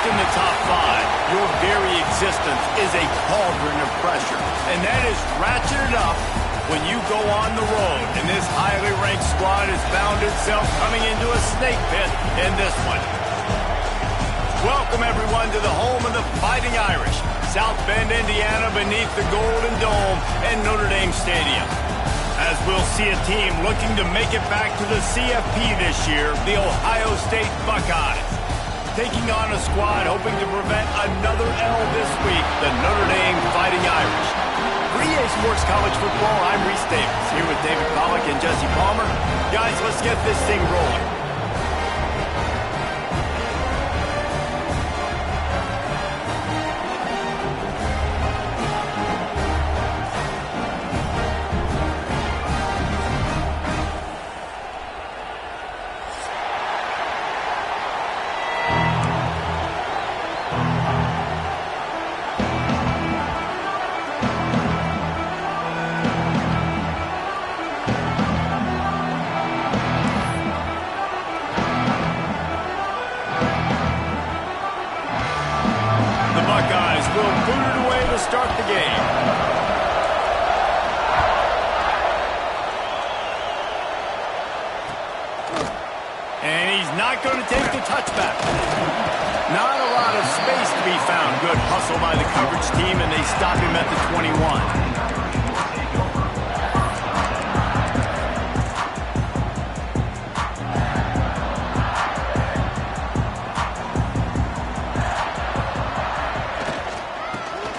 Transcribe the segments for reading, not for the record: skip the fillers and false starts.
in the top five, your very existence is a cauldron of pressure. And that is ratcheted up when you go on the road. And this highly ranked squad has found itself coming into a snake pit in this one. Welcome, everyone, to the home of the Fighting Irish, South Bend, Indiana, beneath the Golden Dome and Notre Dame Stadium. As we'll see a team looking to make it back to the CFP this year, the Ohio State Buckeyes. Taking on a squad hoping to prevent another L this week, the Notre Dame Fighting Irish. For EA Sports College Football, I'm Reese Davis, here with David Pollack and Jesse Palmer. Guys, let's get this thing rolling. Start the game. And he's not going to take the touchback. Not a lot of space to be found. Good hustle by the coverage team, and they stop him at the 21.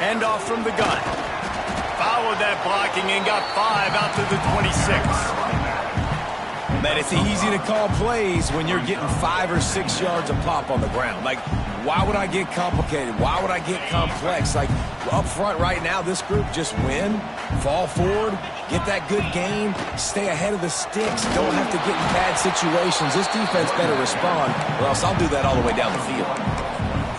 Handoff from the gun. Followed that blocking and got 5 out to the 26. Man, it's easy to call plays when you're getting 5 or 6 yards a pop on the ground. Like, why would I get complicated? Why would I get complex? Like, up front right now, this group just win, fall forward, get that good game, stay ahead of the sticks, don't have to get in bad situations. This defense better respond, or else I'll do that all the way down the field.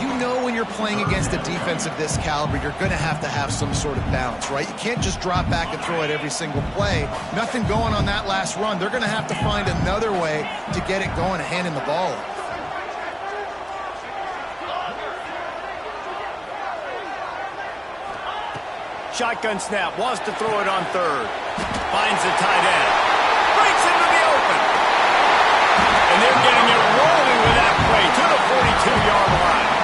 You know when you're playing against a defense of this caliber, you're going to have some sort of balance, right? You can't just drop back and throw it every single play. Nothing going on that last run. They're going to have to find another way to get it going and handing the ball off. Shotgun snap, wants to throw it on third. Finds the tight end. Breaks into the open. And they're getting it rolling with that play to the 42-yard line.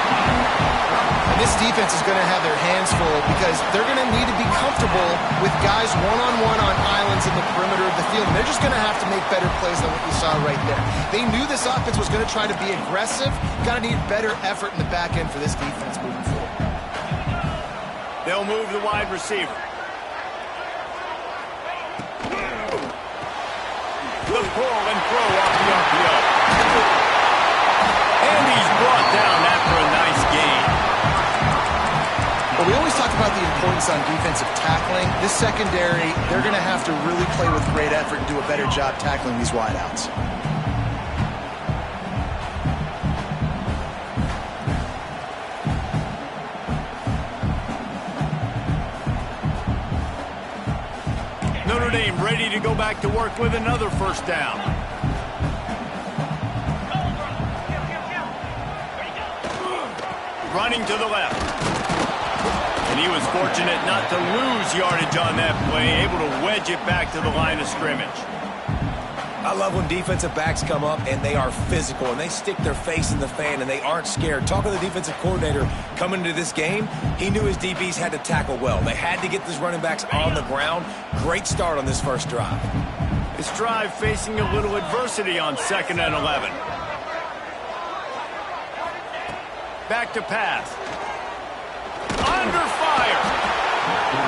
This defense is going to have their hands full because they're going to need to be comfortable with guys one-on-one on islands in the perimeter of the field. And they're just going to have to make better plays than what you saw right there. They knew this offense was going to try to be aggressive. Got to need better effort in the back end for this defense moving forward. They'll move the wide receiver. The pull and throw off the RPO. And he's brought down after a nice gain. Well, we always talk about the importance on defensive tackling. This secondary, they're going to have to really play with great effort and do a better job tackling these wideouts. Notre Dame ready to go back to work with another first down. Running to the left. And he was fortunate not to lose yardage on that play, able to wedge it back to the line of scrimmage. I love when defensive backs come up and they are physical and they stick their face in the fan and they aren't scared. Talking to the defensive coordinator coming into this game, he knew his DBs had to tackle well. They had to get these running backs on the ground. Great start on this first drive. This drive facing a little adversity on 2nd and 11. Back to pass. Under fire.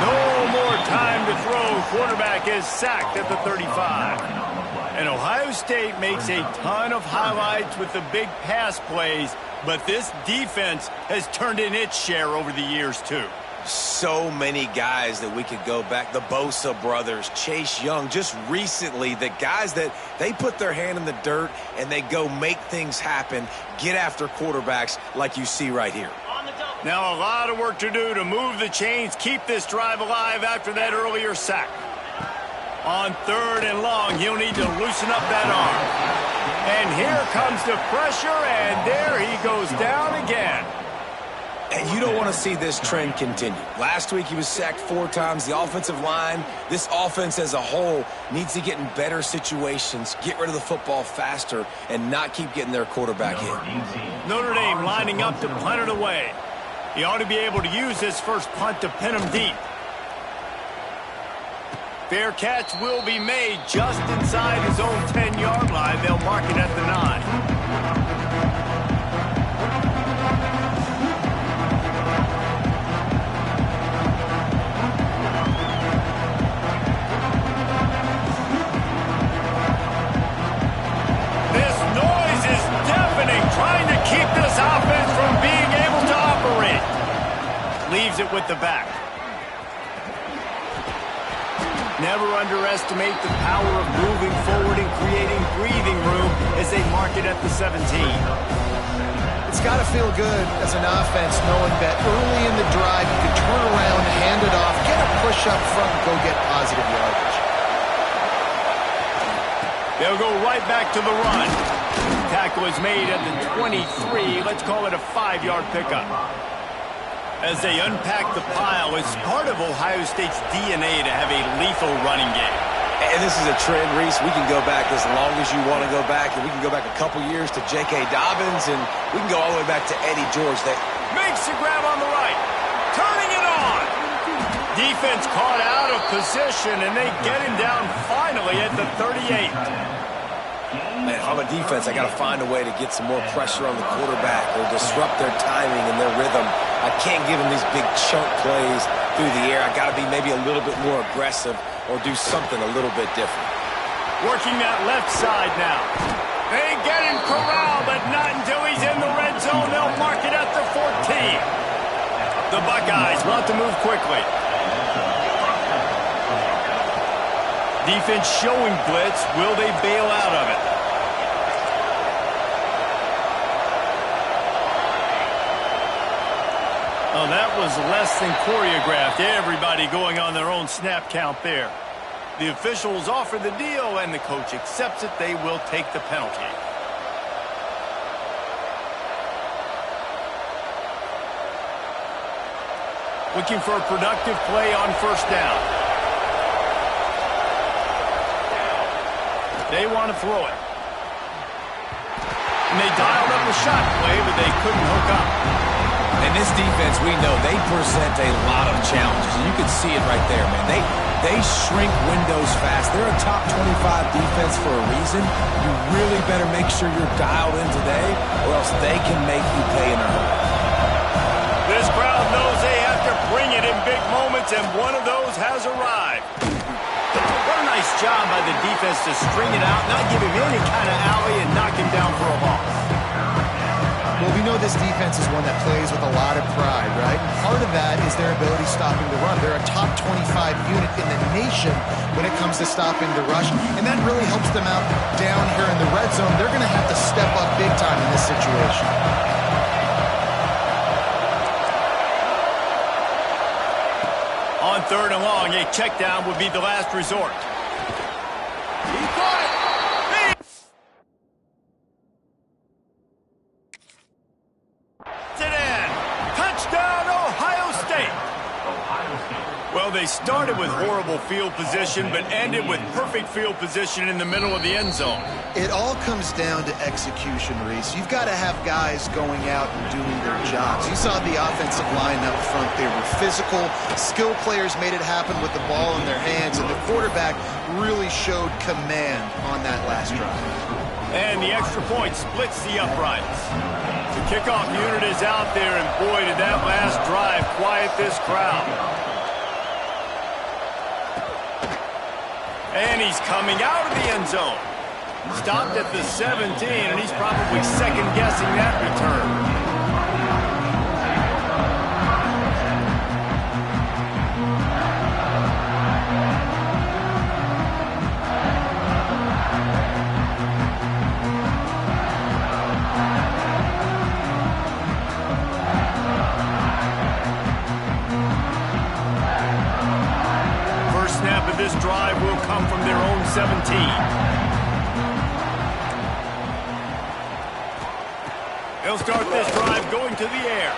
No more time to throw. Quarterback is sacked at the 35. And Ohio State makes a ton of highlights with the big pass plays, but this defense has turned in its share over the years too. So many guys that we could go back. The Bosa brothers, Chase Young, just recently, the guys that they put their hand in the dirt and they go make things happen, get after quarterbacks like you see right here. Now a lot of work to do to move the chains, keep this drive alive after that earlier sack. On 3rd and long, he'll need to loosen up that arm. And here comes the pressure, and there he goes down again. And you don't want to see this trend continue. Last week he was sacked 4 times. The offensive line, this offense as a whole, needs to get in better situations, get rid of the football faster, and not keep getting their quarterback hit. Notre Dame lining up to punt it away. He ought to be able to use his first punt to pin him deep. Fair catch will be made just inside his own 10-yard line. They'll mark it at the 9. This noise is deafening, trying to keep this offense from being able to operate. Leaves it with the back. Never underestimate the power of moving forward and creating breathing room as they mark it at the 17. It's got to feel good as an offense knowing that early in the drive you can turn around, hand it off, get a push up front, and go get positive yardage. They'll go right back to the run. Tackle is made at the 23. Let's call it a 5-yard pickup. As they unpack the pile, it's part of Ohio State's DNA to have a lethal running game. And this is a trend, Reese. We can go back as long as you want to go back, and we can go back a couple years to J.K. Dobbins, and we can go all the way back to Eddie George. Makes the grab on the right. Turning it on. Defense caught out of position, and they get him down finally at the 38. Man, if I'm a defense, I got to find a way to get some more pressure on the quarterback or disrupt their timing and their rhythm. I can't give them these big chunk plays through the air. I got to be maybe a little bit more aggressive or do something a little bit different. Working that left side now. They get him corralled, but not until he's in the red zone. They'll mark it at the 14. The Buckeyes want to move quickly. Defense showing blitz. Will they bail out of it? Oh, that was less than choreographed. Everybody going on their own snap count there. The officials offer the deal, and the coach accepts it. They will take the penalty. Looking for a productive play on first down. They want to throw it. And they dialed up a shot play, but they couldn't hook up. And this defense, we know, they present a lot of challenges. And you can see it right there, man. They shrink windows fast. They're a top 25 defense for a reason. You really better make sure you're dialed in today, or else they can make you pay in a hurry. This crowd knows they have to bring it in big moments, and one of those has arrived. What a nice job by the defense to string it out, not give him any kind of alley, and knock him down for a loss. Well, we know this defense is one that plays with a lot of pride, right? And part of that is their ability stopping the run. They're a top 25 unit in the nation when it comes to stopping the rush, and that really helps them out down here in the red zone. They're going to have to step up big time in this situation. On 3rd and long, a check down would be the last resort. He caught it. Touchdown, Ohio State. Well, they started with horrible field position, but ended with perfect field position in the middle of the end zone. It all comes down to execution, Reese. You've got to have guys going out and doing their jobs. You saw the offensive line up front. They were physical. Skill players made it happen with the ball in their hands, and the quarterback really showed command on that last drive. And the extra point splits the uprights. The kickoff unit is out there, and boy, did that last drive quiet this crowd. And he's coming out of the end zone. Stopped at the 17, and he's probably second-guessing that return. This drive will come from their own 17. They'll start this drive going to the air.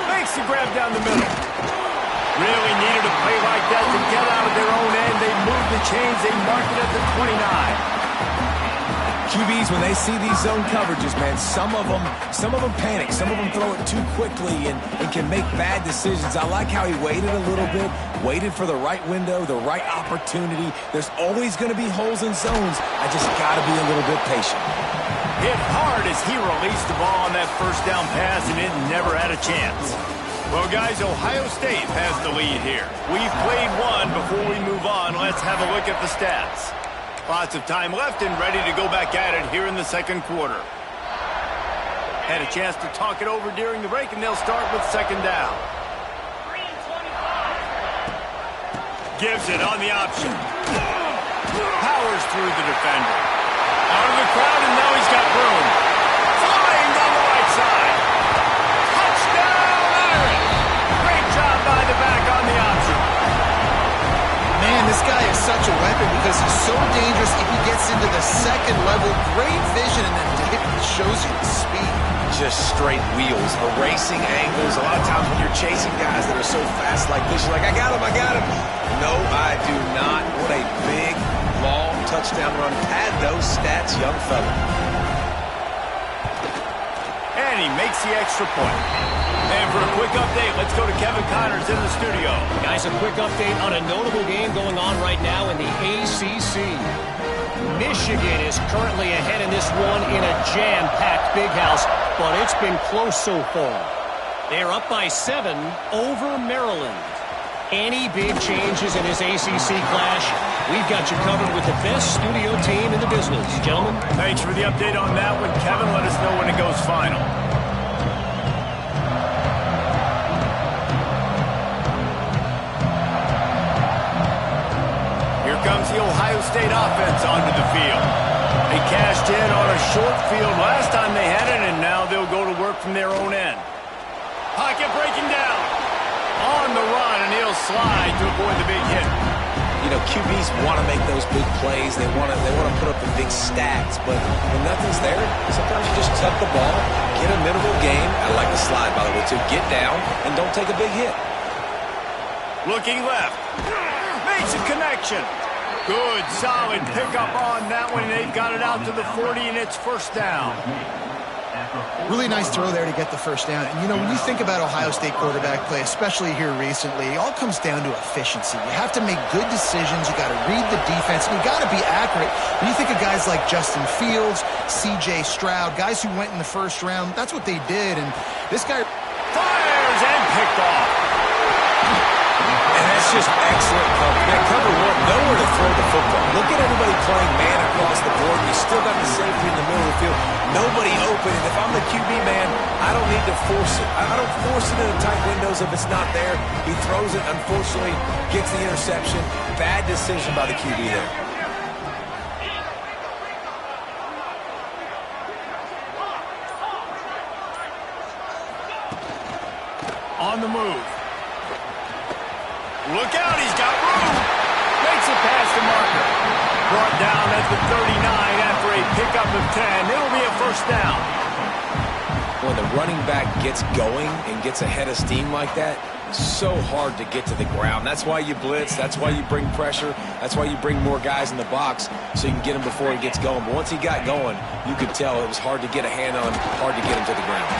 Makes the grab down the middle. Really needed a play like that to get out of their own end. They move the chains. They mark it at the 29. QBs, when they see these zone coverages, man, some of them panic. Some of them throw it too quickly and can make bad decisions. I like how he waited a little bit, waited for the right window, the right opportunity. There's always going to be holes in zones. I just got to be a little bit patient. Hit hard as he released the ball on that first down pass, and it never had a chance. Well, guys, Ohio State has the lead here. We've played one. Before we move on, let's have a look at the stats. Lots of time left and ready to go back at it here in the second quarter. Had a chance to talk it over during the break, and they'll start with second down. Gives it on the option. Powers through the defender. Out of the crowd, and now he's got room. Flying down the right side. Touchdown, Irish! Great job by the back on the option. Man, this guy is such a weapon because he's so dangerous if he gets into the second level. Great vision, and then it shows you the speed. Just straight wheels, erasing angles. A lot of times when you're chasing guys that are so fast like this, you're like, I got him. No, I do not. What a big, long touchdown run. Pad those stats, young fella. And he makes the extra point. And for a quick update, let's go to Kevin Connors in the studio. Guys, a quick update on a notable game going on right now in the ACC. Michigan is currently ahead in this one in a jam-packed big house, but it's been close so far. They're up by 7 over Maryland. Any big changes in this ACC clash, we've got you covered with the best studio team in the business. Gentlemen. Thanks for the update on that one, Kevin. Let us know when it goes final. Here comes the Ohio State offense onto the field. They cashed in on a short field last time they had it, and now they'll go to work from their own end. Pocket breaking down. On the run, and he'll slide to avoid the big hit. You know, QBs want to make those big plays. They want to put up the big stats, but when nothing's there, sometimes you just tuck the ball, get a middle game. I like the slide, by the way, too. Get down and don't take a big hit. Looking left. Makes a connection. Good, solid pickup on that one. They've got it out to the 40, and it's first down. Really nice throw there to get the first down. And, you know, when you think about Ohio State quarterback play, especially here recently, it all comes down to efficiency. You have to make good decisions. You got to read the defense, and you got to be accurate. When you think of guys like Justin Fields, C.J. Stroud, guys who went in the first round, that's what they did. And this guy fires and picked off. And that's just excellent cover. That cover one, nowhere to throw the football. Look at everybody playing man across the board. You still got the safety in the middle of the field. Nobody open. And if I'm the QB, man, I don't need to force it. I don't force it in the tight windows if it's not there. He throws it, unfortunately, gets the interception. Bad decision by the QB there. On the move. Look out, he's got room. Makes it past the marker. Brought down at the 39 after a pickup of 10. It'll be a first down. When the running back gets going and gets ahead of steam like that, it's so hard to get to the ground. That's why you blitz. That's why you bring pressure. That's why you bring more guys in the box so you can get him before he gets going. But once he got going, you could tell it was hard to get a hand on him, hard to get him to the ground.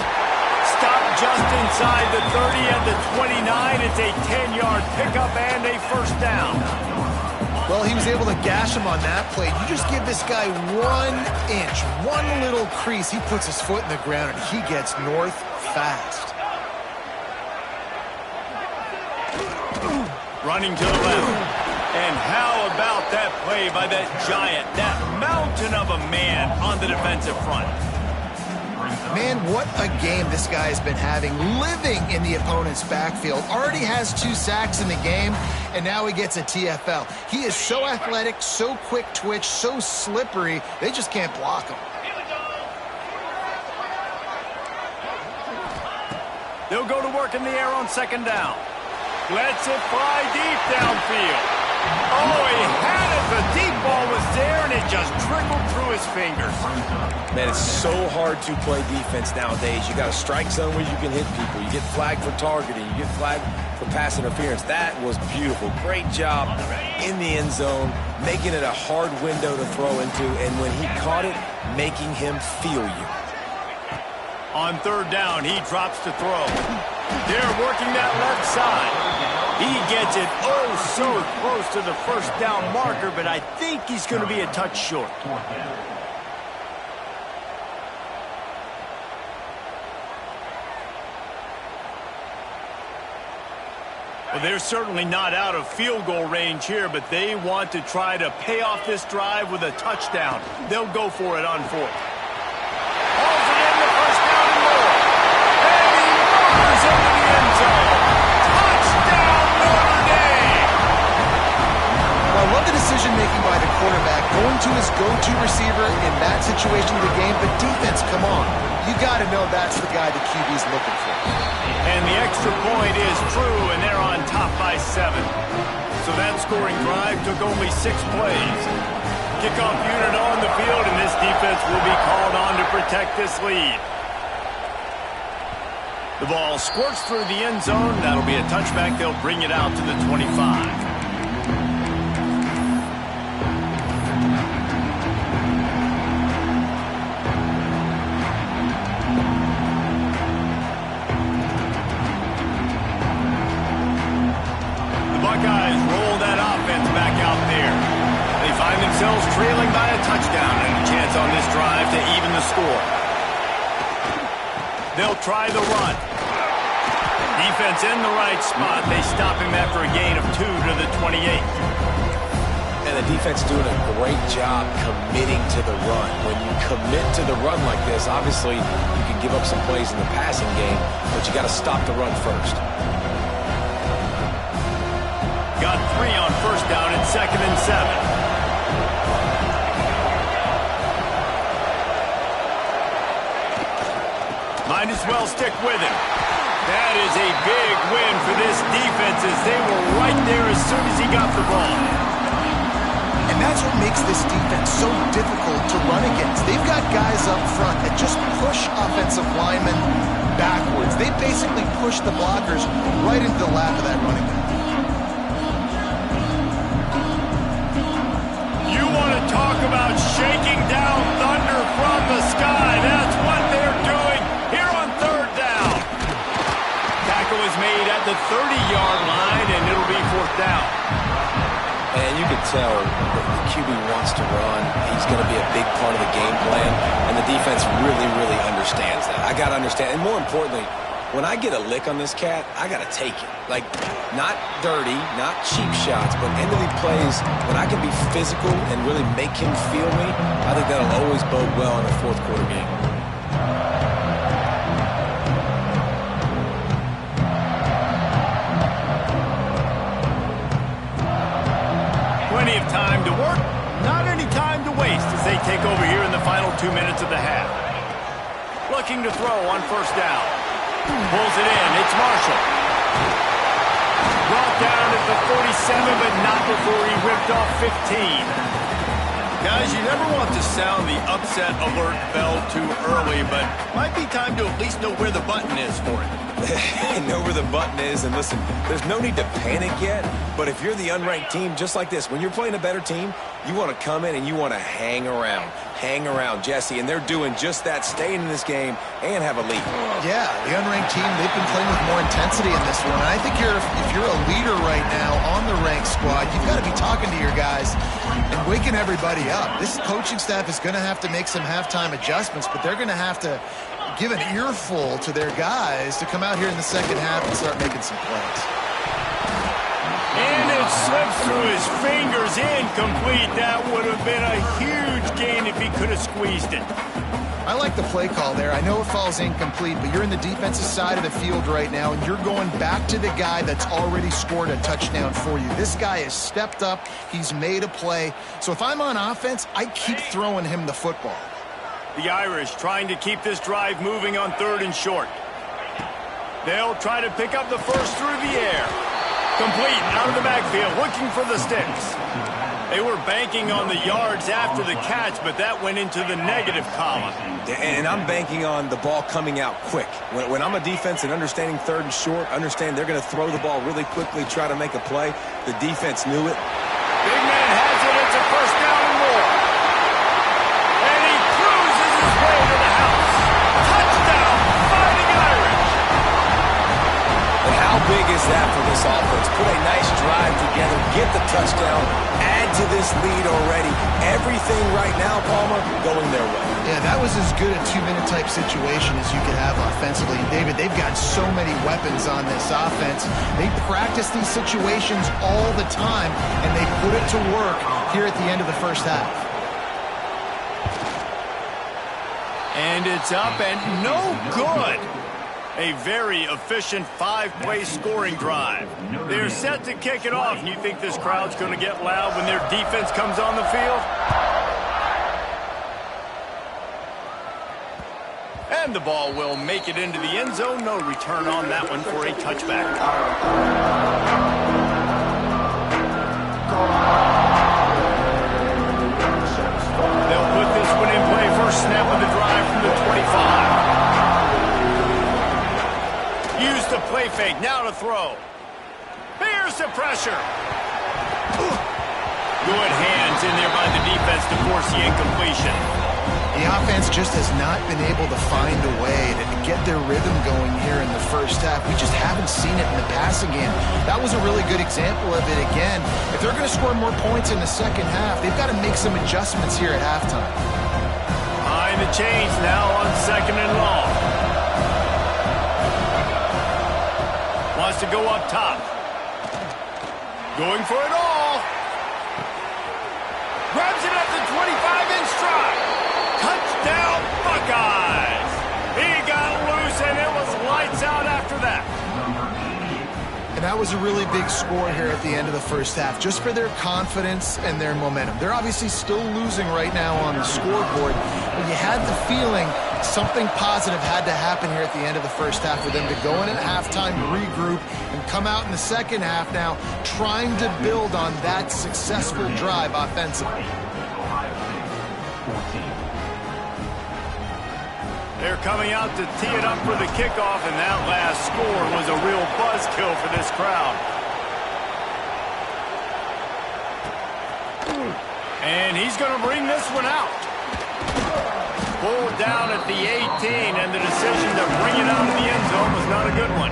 Stop just inside the 30 at the 29. It's a 10-yard pickup and a first down. Well, he was able to gash him on that play. You just give this guy 1 inch, one little crease. He puts his foot in the ground, and he gets north fast. Running to the left. And how about that play by that giant, that mountain of a man on the defensive front? Man, what a game this guy has been having, living in the opponent's backfield. Already has 2 sacks in the game, and now he gets a TFL. He is so athletic, so quick twitch, so slippery, they just can't block him. They'll go to work in the air on second down. Lets it fly deep downfield. Oh, he had it. The deep ball was there, and it just trickled through his fingers. Man, it's so hard to play defense nowadays. You got a strike zone where you can hit people. You get flagged for targeting. You get flagged for pass interference. That was beautiful. Great job in the end zone, making it a hard window to throw into, and when he caught it, making him feel you. On third down, he drops to throw. They're working that left side. He gets it oh so close to the first down marker, but I think he's going to be a touch short. Well, they're certainly not out of field goal range here, but they want to try to pay off this drive with a touchdown. They'll go for it on fourth. Hauls it in the first down and more. And he roars into the end zone. Touchdown, Notre Dame! Well, I love the decision-making by the quarterback, going to his go-to receiver in that situation of the game, but defense, come on. You got to know that's the guy the QB's looking for. And the extra point is true, and they're on top by 7. So that scoring drive took only 6 plays. Kickoff unit on the field, and this defense will be called on to protect this lead. The ball squirts through the end zone. That'll be a touchback. They'll bring it out to the 25. Buckeyes roll that offense back out there. They find themselves trailing by a touchdown and a chance on this drive to even the score. They'll try the run. Defense in the right spot. They stop him after a gain of 2 to the 28. And the defense doing a great job committing to the run. When you commit to the run like this, obviously you can give up some plays in the passing game, but you got to stop the run first. Got 3 on first down and 2nd and 7. Might as well stick with him. That is a big win for this defense as they were right there as soon as he got the ball. And that's what makes this defense so difficult to run against. They've got guys up front that just push offensive linemen backwards. They basically push the blockers right into the lap of that running back. Talk about shaking down thunder from the sky. That's what they're doing here on third down. Tackle is made at the 30-yard line, and it'll be 4th down. And you can tell that the QB wants to run. He's going to be a big part of the game plan, and the defense really, really understands that. I got to understand, and more importantly, when I get a lick on this cat, I got to take it. Like, not dirty, not cheap shots, but end-of-the plays, when I can be physical and really make him feel me, I think that'll always bode well in a fourth quarter game. Plenty of time to work, not any time to waste as they take over here in the final 2 minutes of the half. Looking to throw on first down. Pulls it in. It's Marshall. Brought down at the 47, but not before he ripped off 15. Guys, you never want to sound the upset alert bell too early, but might be time to at least know where the button is for it. Know where the button is, and listen, there's no need to panic yet, but if you're the unranked team, just like this, when you're playing a better team, you want to come in and you want to hang around, Jesse, and they're doing just that, staying in this game and have a lead. Yeah, the unranked team, they've been playing with more intensity in this one, and I think if you're a leader right now on the ranked squad, you've got to be talking to your guys and waking everybody up. This coaching staff is going to have to make some halftime adjustments, but they're going to have to give an earful to their guys to come out here in the second half and start making some plays. And it slips through his fingers, incomplete. That would have been a huge gain if he could have squeezed it. I like the play call there. I know it falls incomplete, but you're in the defensive side of the field right now, and you're going back to the guy that's already scored a touchdown for you. This guy has stepped up. He's made a play. So if I'm on offense, I keep throwing him the football. The Irish trying to keep this drive moving on 3rd and short. They'll try to pick up the first through the air. Complete out of the backfield, looking for the sticks. They were banking on the yards after the catch, but that went into the negative column. And I'm banking on the ball coming out quick. When I'm a defense and understanding third and short, understand they're going to throw the ball really quickly, try to make a play. The defense knew it. Big man has it. It's a first down and more. And he cruises his way to the house. Touchdown, Fighting Irish. And how big is that for this offense? Put a nice drive together, get the touchdown, add to this lead already. Everything right now, Palmer, going their way. Yeah, that was as good a two-minute type situation as you could have offensively. And David, they've got so many weapons on this offense. They practice these situations all the time, and they put it to work here at the end of the first half. And it's up and no good. A very efficient five-play scoring drive. They're set to kick it off. You think this crowd's going to get loud when their defense comes on the field? And the ball will make it into the end zone. No return on that one for a touchback. They'll put this one in play. First snap of the drive from the 25. Use the play fake. Now to throw. Here's the pressure. Good hands in there by the defense to force the incompletion. The offense just has not been able to find a way to get their rhythm going here in the first half. We just haven't seen it in the passing game. That was a really good example of it again. If they're going to score more points in the second half, they've got to make some adjustments here at halftime. Behind the chains now on second and long. Wants to go up top. Going for it all. Grabs it at the 25 in stride. Touchdown, Buckeyes! He got loose, and it was lights out after that. And that was a really big score here at the end of the first half, just for their confidence and their momentum. They're obviously still losing right now on the scoreboard, but you had the feeling something positive had to happen here at the end of the first half for them to go in at halftime, regroup, and come out in the second half now trying to build on that successful drive offensively. They're coming out to tee it up for the kickoff, and that last score was a real buzzkill for this crowd. And he's going to bring this one out. Pulled down at the 18, and the decision to bring it out of the end zone was not a good one.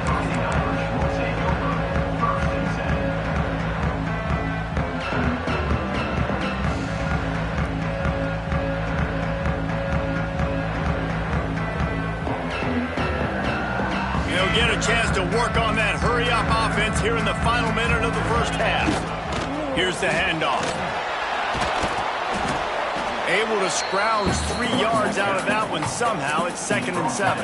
Get a chance to work on that hurry-up offense here in the final minute of the first half. Here's the handoff. Able to scrounge 3 yards out of that one somehow. It's 2nd and 7.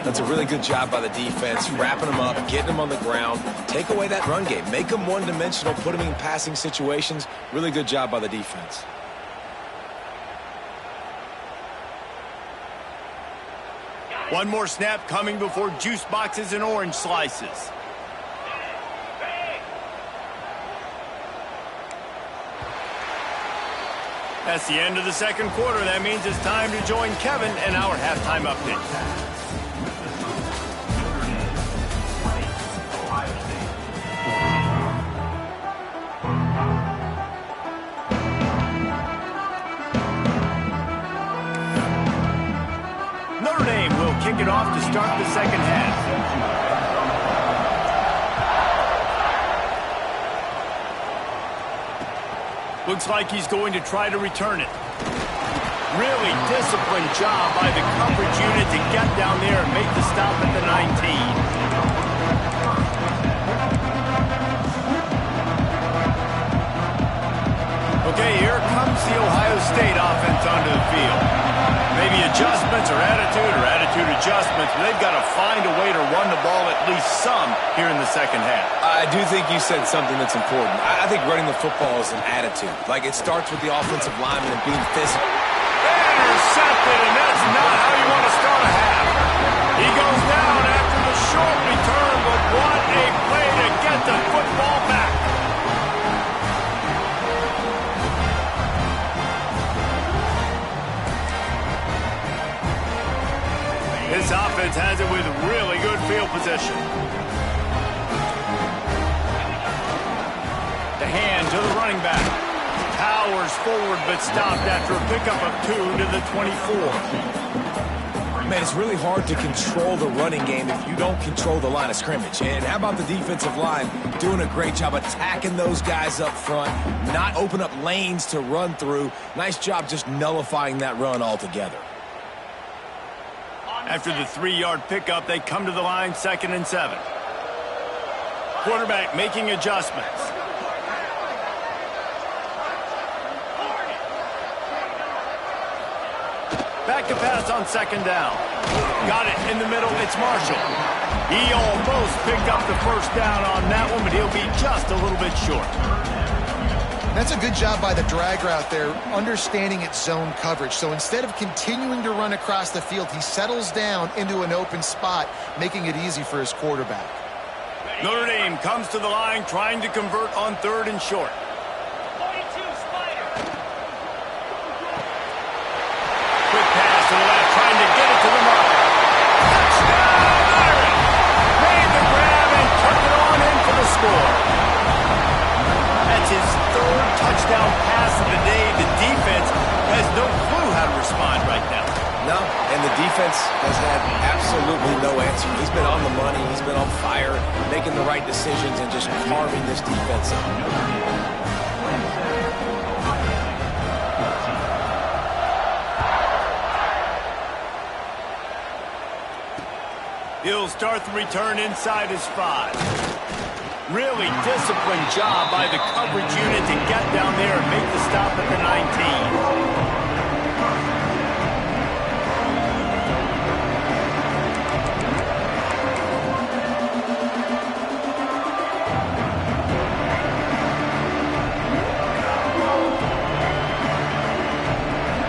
That's a really good job by the defense, wrapping them up, getting them on the ground. Take away that run game. Make them one-dimensional, put them in passing situations. Really good job by the defense. One more snap coming before juice boxes and orange slices. That's the end of the second quarter. That means it's time to join Kevin in our halftime update. Notre Dame will kick it off to start the second half. Looks like he's going to try to return it. Really disciplined job by the coverage unit to get down there and make the stop at the 19. Okay, here comes the Ohio State offense onto the field. Maybe adjustments or attitude adjustments, but they've got to find a way to run the ball at least some here in the second half. I do think you said something that's important. I think running the football is an attitude. Like, it starts with the offensive lineman and being physical. Intercepted, and that's not how you want to start a half. He goes down after the short return, but what a play to get the football back. This offense has it with really good field position. The hand to the running back. Powers forward but stopped after a pickup of 2 to the 24. Man, it's really hard to control the running game if you don't control the line of scrimmage. And how about the defensive line doing a great job attacking those guys up front, not open up lanes to run through. Nice job just nullifying that run altogether. After the 3-yard pickup, they come to the line, 2nd and 7. Quarterback making adjustments. Back to pass on 2nd down. Got it in the middle. It's Marshall. He almost picked up the 1st down on that one, but he'll be just a little bit short. That's a good job by the drag route there, understanding its zone coverage. So instead of continuing to run across the field, he settles down into an open spot, making it easy for his quarterback. Notre Dame comes to the line, trying to convert on 3rd and short. Quick pass to the left, trying to get it to the mark. Touchdown, Iron! Made the grab and took it on in for the score. That's his 3rd touchdown pass of the day. The defense has no clue how to respond right now. No, and the defense has had absolutely no answer. He's been on the money, he's been on fire, making the right decisions and just carving this defense up. He'll start the return inside his 5. Really disciplined job by the coverage unit to get down there and make the stop at the 19.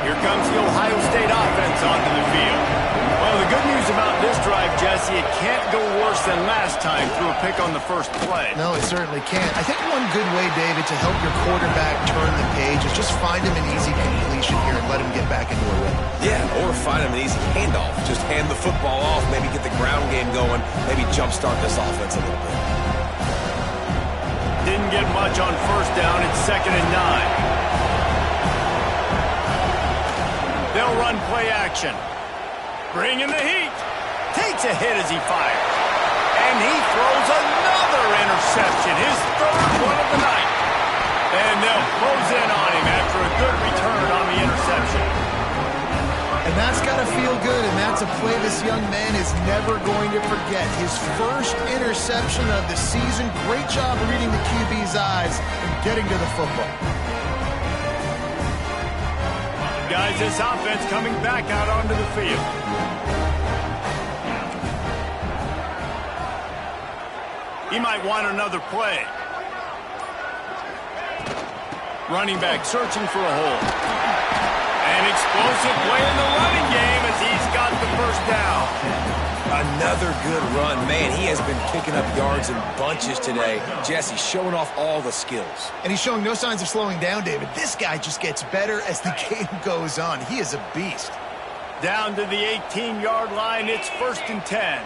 Here comes the Ohio State offense onto the field. Well, the good news about this drive, Jesse, it can't go worse than last time through a pick on the 1st play. No, it certainly can't. I think one good way, David, to help your quarterback turn the page is just find him an easy completion here and let him get back into a rhythm. Yeah, or find him an easy handoff. Just hand the football off, maybe get the ground game going, maybe jumpstart this offense a little bit. Didn't get much on 1st down. It's 2nd and 9. They'll run play action. Bring in the heat. Takes a hit as he fires. And he throws another interception. His 3rd one of the night. And they'll close in on him after a good return on the interception. And that's got to feel good, and that's a play this young man is never going to forget. His 1st interception of the season. Great job reading the QB's eyes and getting to the football. Guys, this offense coming back out onto the field. He might want another play. Running back searching for a hole. An explosive play in the running game as he's got the 1st down. Another good run. Man, he has been picking up yards in bunches today. Jesse showing off all the skills. And he's showing no signs of slowing down, David. This guy just gets better as the game goes on. He is a beast. Down to the 18-yard line. It's 1st and 10.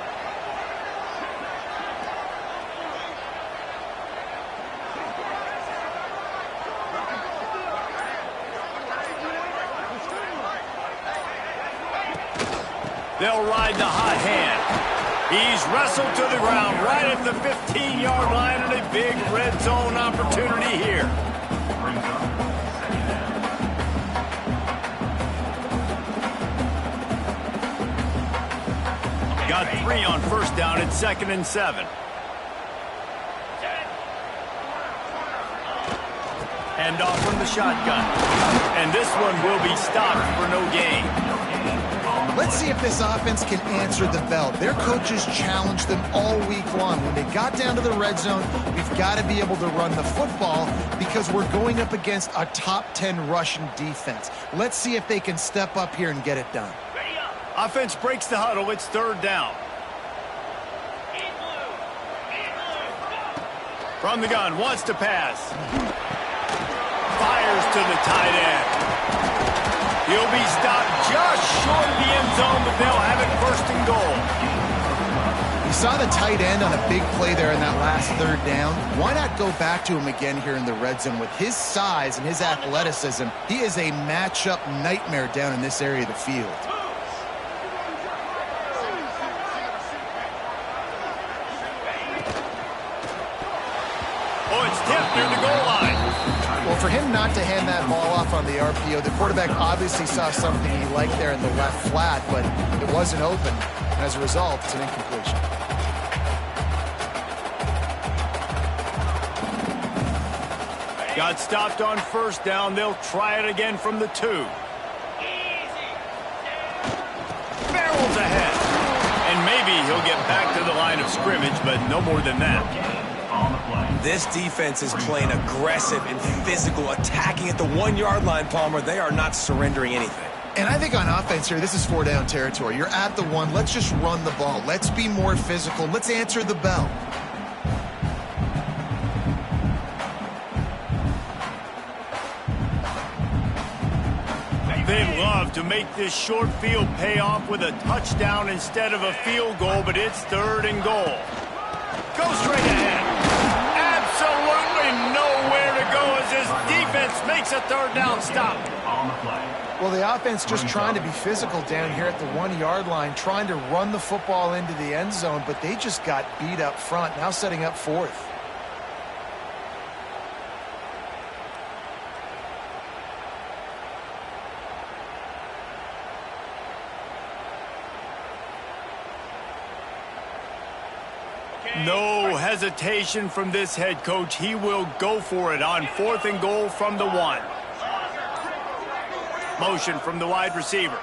They'll ride the hot hand. He's wrestled to the ground right at the 15-yard line and a big red zone opportunity here. Got 3 on 1st down at 2nd and 7. Hand off from the shotgun. And this one will be stopped for no gain. Let's see if this offense can answer the bell. Their coaches challenged them all week long. When they got down to the red zone, we've got to be able to run the football because we're going up against a top 10 Russian defense. Let's see if they can step up here and get it done. Offense breaks the huddle. It's 3rd down. From the gun, wants to pass. Fires to the tight end. He'll be stopped just short of the end zone, but they'll have it first and goal. You saw the tight end on a big play there in that last third down. Why not go back to him again here in the red zone? With his size and his athleticism, he is a matchup nightmare down in this area of the field. Oh, it's tipped near the goal line. Well, for him not to hand that ball off on the RPO, the quarterback obviously saw something he liked there in the left flat, but it wasn't open. As a result, it's an incompletion. Got stopped on first down. They'll try it again from the 2. Barrels ahead. And maybe he'll get back to the line of scrimmage, but no more than that. This defense is playing aggressive and physical, attacking at the 1-yard line, Palmer. They are not surrendering anything. And I think on offense here, this is 4-down territory. You're at the 1. Let's just run the ball. Let's be more physical. Let's answer the bell. They'd love to make this short field pay off with a touchdown instead of a field goal, but it's 3rd and goal. Go straight ahead. Absolutely nowhere to go as this defense makes a 3rd down stop. Well, the offense just trying to be physical down here at the 1-yard line, trying to run the football into the end zone, but they just got beat up front, now setting up 4th. No hesitation from this head coach. He will go for it on 4th and goal from the 1. Motion from the wide receiver.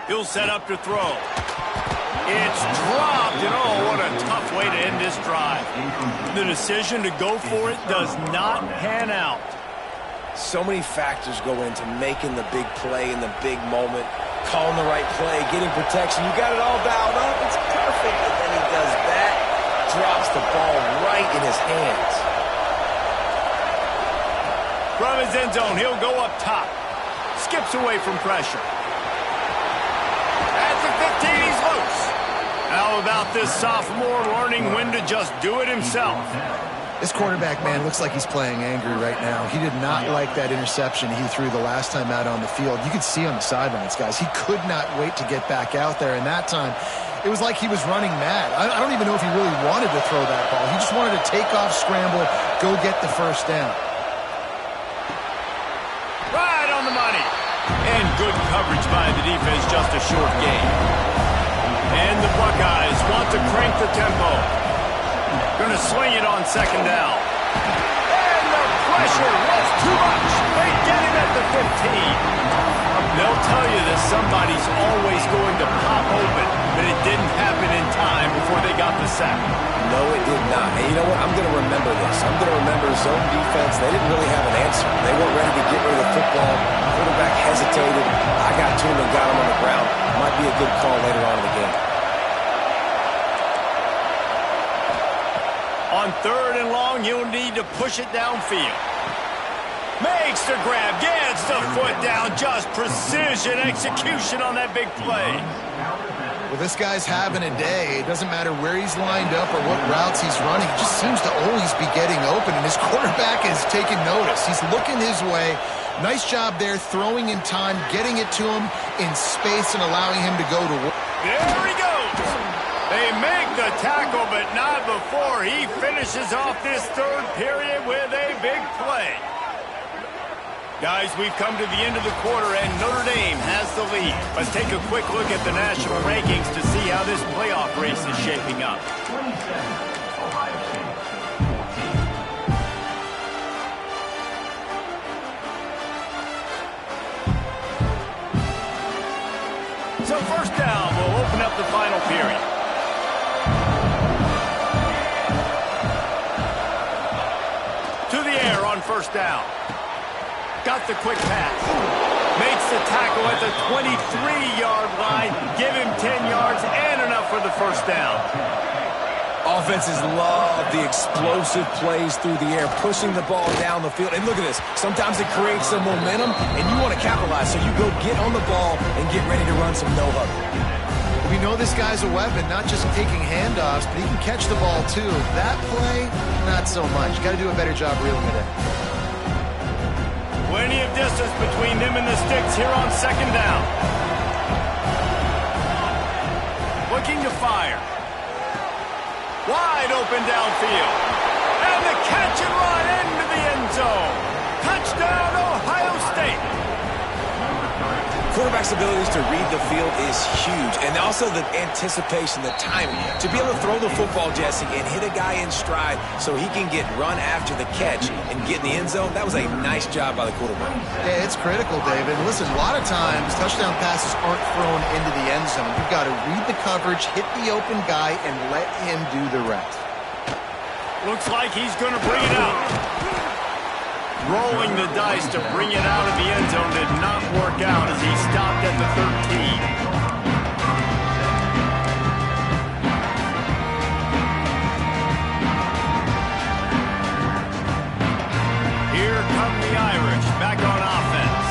He'll set up to throw. It's dropped, and oh, what a tough way to end this drive. The decision to go for it does not pan out. So many factors go into making the big play in the big moment, calling the right play, getting protection. You got it all dialed up. It's perfect. And then he does that, drops the ball right in his hands. From his end zone, he'll go up top. Skips away from pressure. At the 15, he's loose. How about this sophomore learning when to just do it himself? This quarterback, man, looks like he's playing angry right now. He did not like that interception he threw the last time out on the field. You could see on the sidelines, guys. He could not wait to get back out there, and that time it was like he was running mad. I don't even know if he really wanted to throw that ball. He just wanted to take off, scramble, go get the first down. Right on the money. And good coverage by the defense, just a short gain. And the Buckeyes want to crank the tempo. Going to swing it on 2nd down. And the pressure was too much. They get him at the 15. They'll tell you that somebody's always going to pop open, but it didn't happen in time before they got the sack. No, it did not. And you know what? I'm going to remember this. I'm going to remember zone defense. They didn't really have an answer. They weren't ready to get rid of the football. Quarterback hesitated. I got to him and got him on the ground. Might be a good call later on in the game. On 3rd and long, you'll need to push it downfield. Makes the grab, gets the foot down, just precision execution on that big play. Well, this guy's having a day. It doesn't matter where he's lined up or what routes he's running. He just seems to always be getting open, and his quarterback is taking notice. He's looking his way. Nice job there, throwing in time, getting it to him in space and allowing him to go to work. There he goes. They make the tackle, but not before he finishes off this 3rd period with a big play. Guys, we've come to the end of the quarter, and Notre Dame has the lead. Let's take a quick look at the national rankings to see how this playoff race is shaping up. So 1st down will open up the final period. To the air on 1st down. Got the quick pass. Makes the tackle at the 23-yard line. Give him 10 yards and enough for the 1st down. Offenses love the explosive plays through the air, pushing the ball down the field. And look at this. Sometimes it creates some momentum, and you want to capitalize. So you go get on the ball and get ready to run some no-huddle. We know this guy's a weapon, not just taking handoffs, but he can catch the ball too. That play, not so much. Got to do a better job reeling it in. Plenty of distance between them and the sticks here on second down. Looking to fire. Wide open downfield. And the catch and run into the end zone. Touchdown, Ohio State. Quarterback's abilities to read the field is huge, and also the anticipation, the timing. To be able to throw the football, Jesse, and hit a guy in stride so he can get run after the catch and get in the end zone, that was a nice job by the quarterback. Yeah, it's critical, David. Listen, a lot of times touchdown passes aren't thrown into the end zone. You've got to read the coverage, hit the open guy, and let him do the rest. Looks like he's going to bring it out. Rolling the dice to bring it out of the end zone did not work out as he stopped at the 13. Here come the Irish back on offense.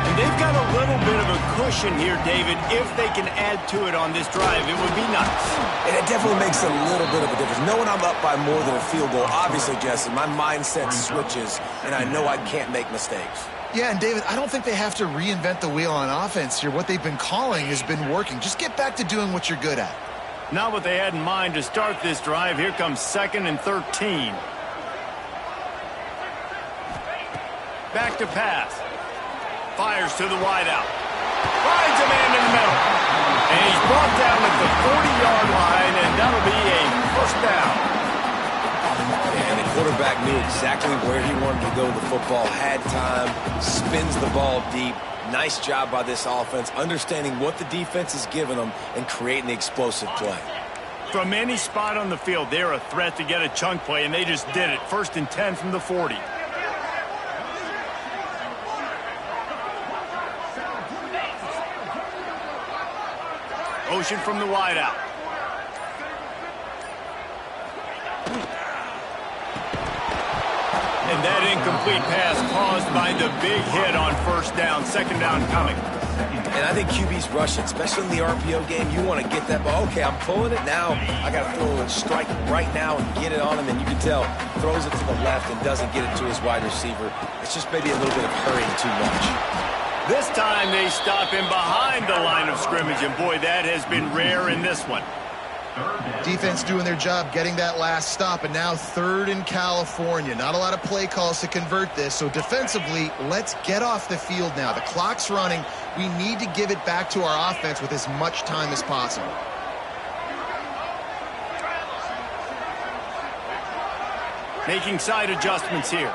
And they've got a little bit of a cushion here, David. If they can add to it on this drive, it would be nice. And it definitely makes a little bit of a difference. Knowing I'm up by more than a field goal, obviously, Jesse, my mindset switches, and I know I can't make mistakes. Yeah, and David, I don't think they have to reinvent the wheel on offense here. What they've been calling has been working. Just get back to doing what you're good at. Not what they had in mind to start this drive. Here comes 2nd and 13. Back to pass. Fires to the wideout. Finds a man in the middle. And he's brought down at the 40-yard line, and that'll be a first down. And the quarterback knew exactly where he wanted to go with the football, had time, spins the ball deep. Nice job by this offense, understanding what the defense is giving them and creating the explosive play. From any spot on the field, they're a threat to get a chunk play, and they just did it. 1st and 10 from the 40. Motion from the wideout. And that incomplete pass caused by the big hit on 1st down. 2nd down coming. And I think QB's rushing, especially in the RPO game. You want to get that ball. Okay, I'm pulling it now. I got to throw a strike right now and get it on him. And you can tell, throws it to the left and doesn't get it to his wide receiver. It's just maybe a little bit of hurrying too much. This time they stop him behind the line of scrimmage, and boy, that has been rare in this one. Defense doing their job getting that last stop, and now 3rd in California. Not a lot of play calls to convert this, so defensively, let's get off the field now. The clock's running. We need to give it back to our offense with as much time as possible. Making side adjustments here.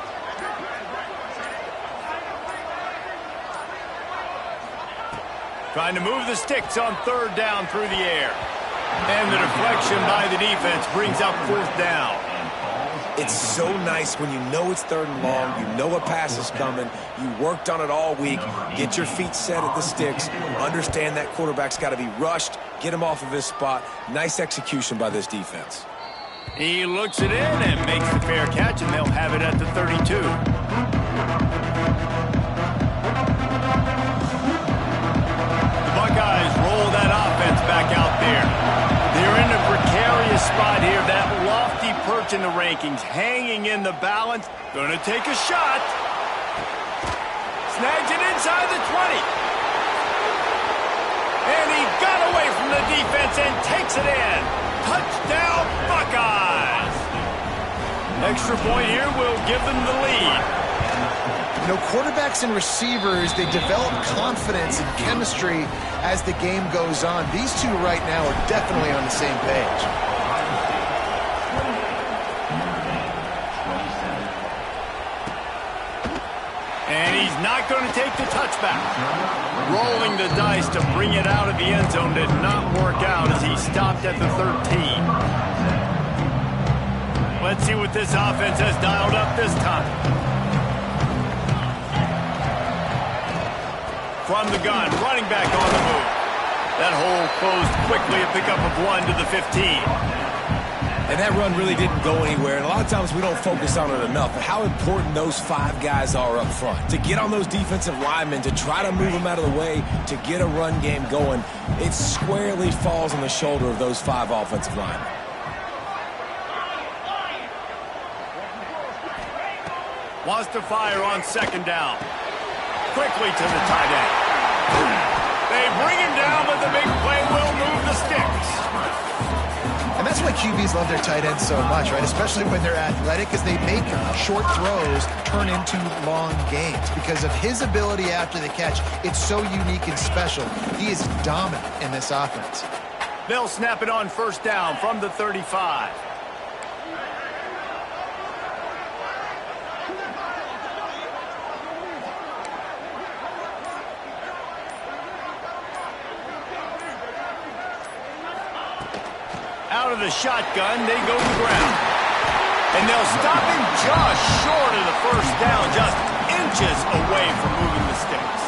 Trying to move the sticks on 3rd down through the air. And the deflection by the defense brings up 4th down. It's so nice when you know it's 3rd and long, you know a pass is coming, you worked on it all week, get your feet set at the sticks, understand that quarterback's got to be rushed, get him off of his spot. Nice execution by this defense. He looks it in and makes the fair catch, and they'll have it at the 32. Buckeyes roll that offense back out there. They're in a precarious spot here. That lofty perch in the rankings, hanging in the balance. Going to take a shot. Snags it inside the 20. And he got away from the defense and takes it in. Touchdown, Buckeyes. Extra point here will give them the lead. You know, quarterbacks and receivers, they develop confidence and chemistry as the game goes on. These two right now are definitely on the same page. And he's not going to take the touchback. Rolling the dice to bring it out of the end zone did not work out as he stopped at the 13. Let's see what this offense has dialed up this time. From the gun, running back on the move. That hole closed quickly, a pickup of 1 to the 15. And that run really didn't go anywhere. And a lot of times we don't focus on it enough. But how important those 5 guys are up front. To get on those defensive linemen, to try to move them out of the way, to get a run game going, it squarely falls on the shoulder of those 5 offensive linemen. Wants to fire on second down. Quickly to the tight end. They bring him down, but the big play will move the sticks. And that's why QBs love their tight ends so much, right? Especially when they're athletic, because they make short throws turn into long gains. Because of his ability after the catch, it's so unique and special. He is dominant in this offense. They'll snap it on first down from the 35. Out of the shotgun, they go to the ground. And they'll stop him just short of the first down, just inches away from moving the sticks.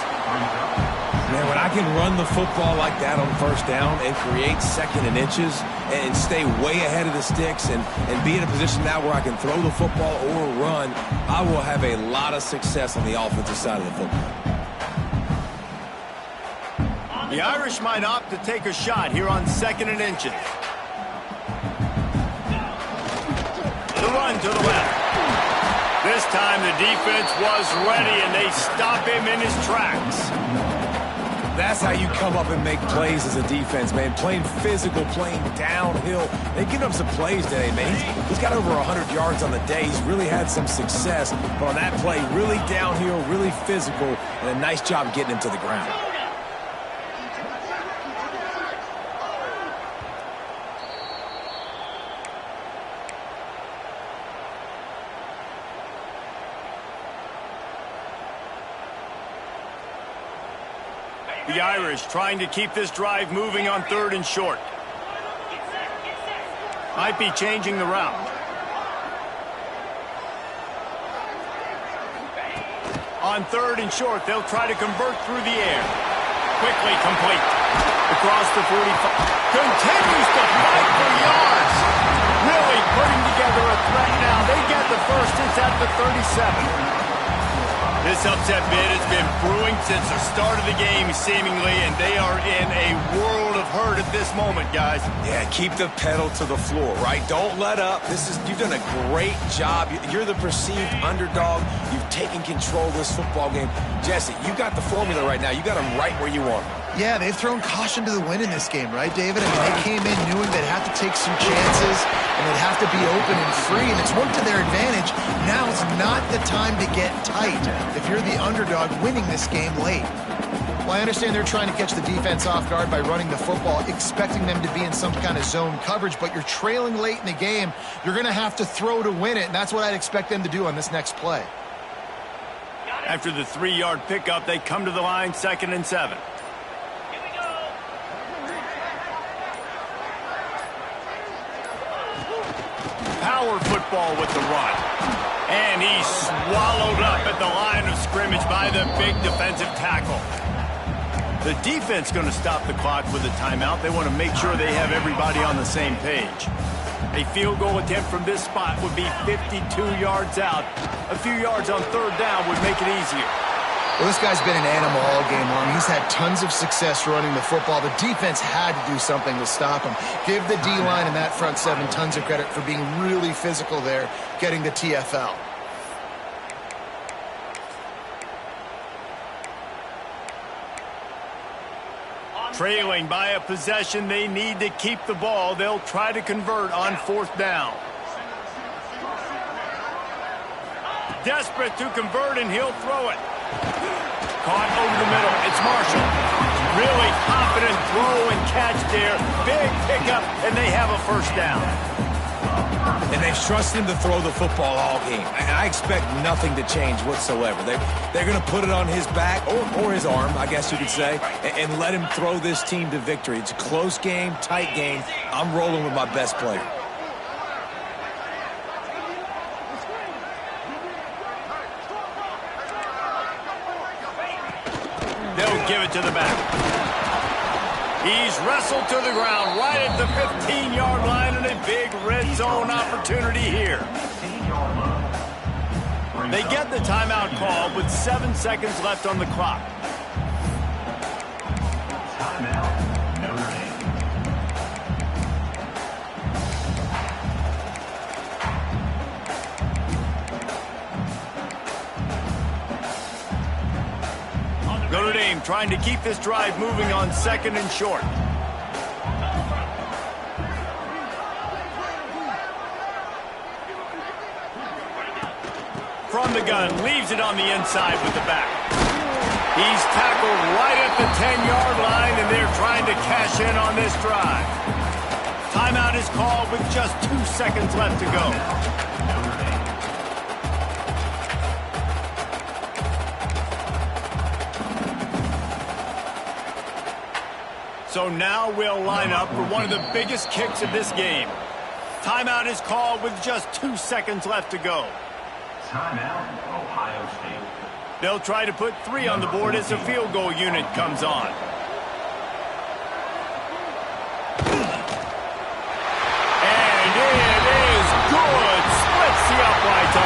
Man, when I can run the football like that on first down and create second and inches and stay way ahead of the sticks and be in a position now where I can throw the football or run, I will have a lot of success on the offensive side of the football. The Irish might opt to take a shot here on second and inches. The run to the left. This time the defense was ready and they stop him in his tracks. That's how you come up and make plays as a defense, man. Playing physical, playing downhill. They've given up some plays today, man. He's got over 100 yards on the day. He's really had some success. But on that play, really downhill, really physical, and a nice job getting him to the ground. The Irish trying to keep this drive moving on third and short. Might be changing the route. On third and short, they'll try to convert through the air. Quickly complete. Across the 45. Continues to fight for yards. Really putting together a threat now. They get the first. It's at the 37. This upset bid has been brewing since the start of the game, seemingly, and they are in a world of hurt at this moment, guys. Yeah, keep the pedal to the floor, right? Don't let up. You've done a great job. You're the perceived underdog. You've taken control of this football game. Jesse, you got the formula right now. You got them right where you want them. Yeah, they've thrown caution to the wind in this game, right, David? I mean, they came in knowing they'd have to take some chances and they'd have to be open and free, and it's worked to their advantage. Now is not the time to get tight if you're the underdog winning this game late. Well, I understand they're trying to catch the defense off guard by running the football, expecting them to be in some kind of zone coverage, but you're trailing late in the game. You're going to have to throw to win it, and that's what I'd expect them to do on this next play. After the 3-yard pickup, they come to the line, 2nd and 7. Power football with the run. And he's swallowed up at the line of scrimmage by the big defensive tackle. The defense going to stop the clock with a timeout. They want to make sure they have everybody on the same page. A field goal attempt from this spot would be 52 yards out. A few yards on third down would make it easier. Well, this guy's been an animal all game long. He's had tons of success running the football. The defense had to do something to stop him. Give the D-line and that front seven tons of credit for being really physical there, getting the TFL. Trailing by a possession, they need to keep the ball. They'll try to convert on 4th down. Desperate to convert, and he'll throw it. Caught over the middle. It's Marshall. Really confident throw and catch there. Big pickup, and they have a first down. And they've trusted him to throw the football all game. And I expect nothing to change whatsoever. They're going to put it on his back, or his arm, I guess you could say, and let him throw this team to victory. It's a close game, tight game. I'm rolling with my best player. They'll give it to the back. He's wrestled to the ground right at the 15-yard line, and a big red zone opportunity here. They get the timeout call with 7 seconds left on the clock. Timeout, Notre Dame. Notre Dame trying to keep this drive moving on 2nd and short. From the gun, leaves it on the inside with the back. He's tackled right at the 10-yard line, and they're trying to cash in on this drive. Timeout is called with just 2 seconds left to go. So now we'll line up for one of the biggest kicks of this game. Timeout is called with just 2 seconds left to go. Timeout, Ohio State. They'll try to put 3 on the board as the field goal unit comes on. And it is good. Splits the uprights